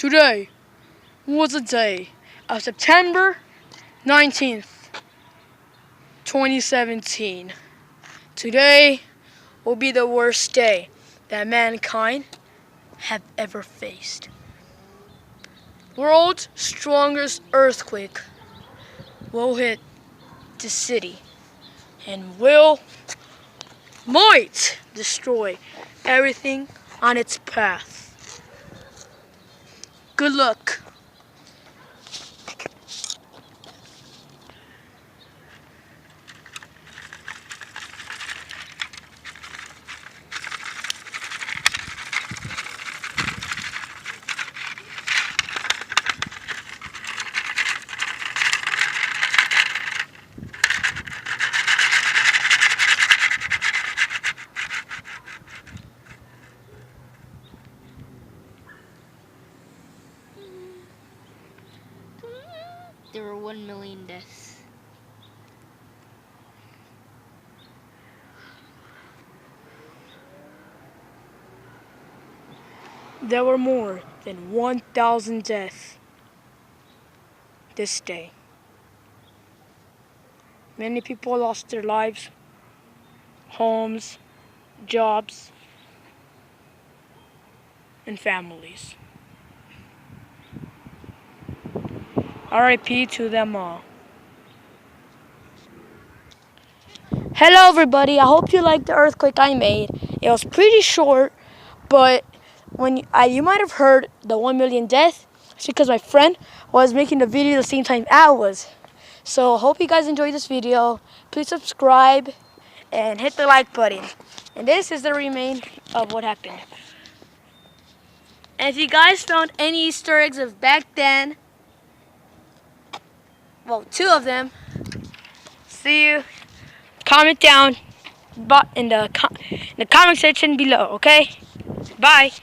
Today was the day of September 19th, 2017. Today will be the worst day that mankind have ever faced. World's strongest earthquake will hit the city and might destroy everything on its path. Good luck. There were 1 million deaths. There were more than 1,000 deaths this day. Many people lost their lives, homes, jobs, and families. RIP to them all. Hello everybody, I hope you liked the earthquake I made. It was pretty short, but you might have heard the 1 million death. It's because my friend was making the video the same time I was. So I hope you guys enjoyed this video. Please subscribe and hit the like button. And this is the remain of what happened. And if you guys found any Easter eggs of back then, well, 2 of them, see you. Comment down in the comment section below, okay? Bye.